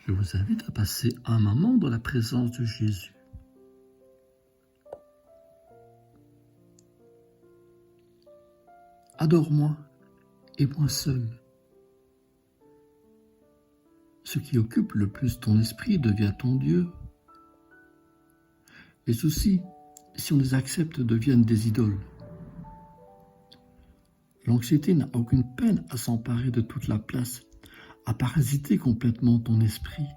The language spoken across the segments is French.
Je vous invite à passer un moment dans la présence de Jésus. Adore-moi et moi seul. Ce qui occupe le plus ton esprit devient ton Dieu. Les soucis, si on les accepte, deviennent des idoles. L'anxiété n'a aucune peine à s'emparer de toute la place, à parasiter complètement ton esprit.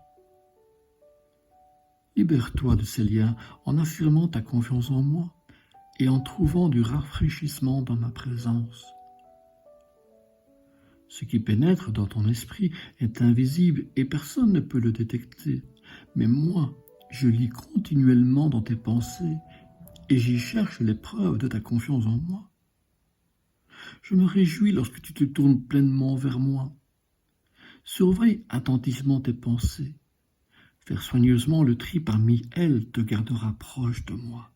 Libère-toi de ces liens en affirmant ta confiance en moi et en trouvant du rafraîchissement dans ma présence. Ce qui pénètre dans ton esprit est invisible et personne ne peut le détecter. Mais moi, je lis continuellement dans tes pensées et j'y cherche les preuves de ta confiance en moi. Je me réjouis lorsque tu te tournes pleinement vers moi. Surveille attentivement tes pensées. Faire soigneusement le tri parmi elles te gardera proche de moi.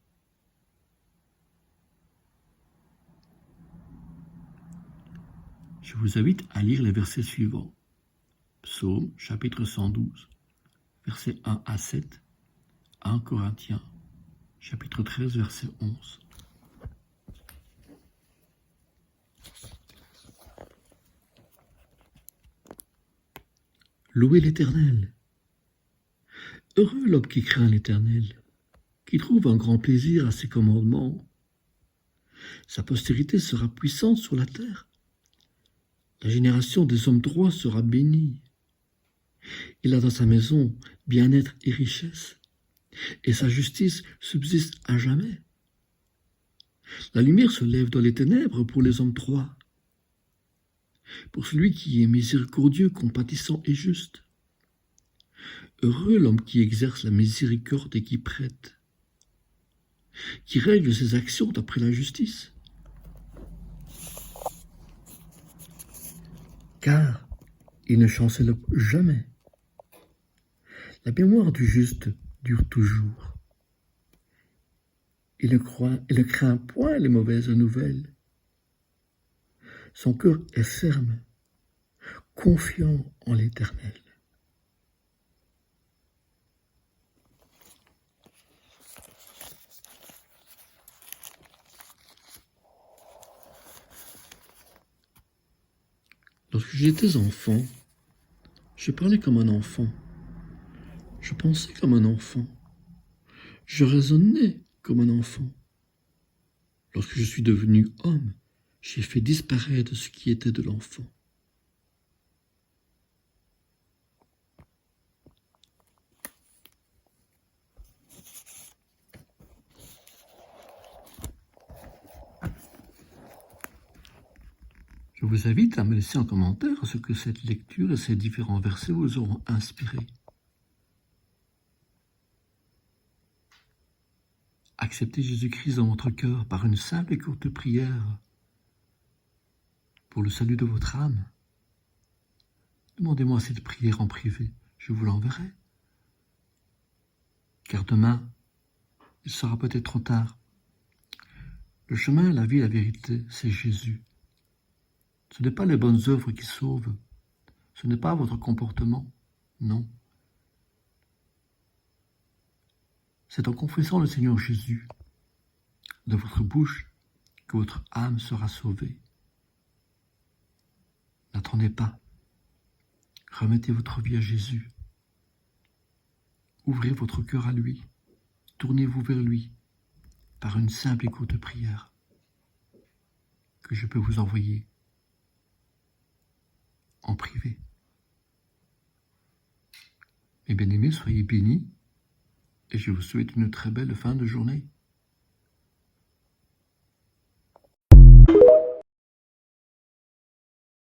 Je vous invite à lire les versets suivants. Psaume, chapitre 112, versets 1 à 7, 1 Corinthiens, chapitre 13, verset 11. Louez l'Éternel. Heureux l'homme qui craint l'Éternel, qui trouve un grand plaisir à ses commandements. Sa postérité sera puissante sur la terre. La génération des hommes droits sera bénie. Il a dans sa maison bien-être et richesse, et sa justice subsiste à jamais. La lumière se lève dans les ténèbres pour les hommes droits, pour celui qui est miséricordieux, compatissant et juste. Heureux l'homme qui exerce la miséricorde et qui prête, qui règle ses actions d'après la justice. Car il ne chancelle jamais. La mémoire du juste dure toujours. Il ne craint point les mauvaises nouvelles. Son cœur est ferme, confiant en l'Éternel. Lorsque j'étais enfant, je parlais comme un enfant. Je pensais comme un enfant. Je raisonnais comme un enfant. Lorsque je suis devenu homme, j'ai fait disparaître ce qui était de l'enfant. Je vous invite à me laisser en commentaire ce que cette lecture et ces différents versets vous auront inspiré. Acceptez Jésus-Christ dans votre cœur par une simple et courte prière pour le salut de votre âme. Demandez-moi cette prière en privé, je vous l'enverrai. Car demain, il sera peut-être trop tard. Le chemin, la vie, la vérité, c'est Jésus. Ce n'est pas les bonnes œuvres qui sauvent. Ce n'est pas votre comportement. Non. C'est en confessant le Seigneur Jésus de votre bouche que votre âme sera sauvée. N'attendez pas. Remettez votre vie à Jésus. Ouvrez votre cœur à lui. Tournez-vous vers lui par une simple et courte prière que je peux vous envoyer en privé. Mes bien-aimés, soyez bénis et je vous souhaite une très belle fin de journée.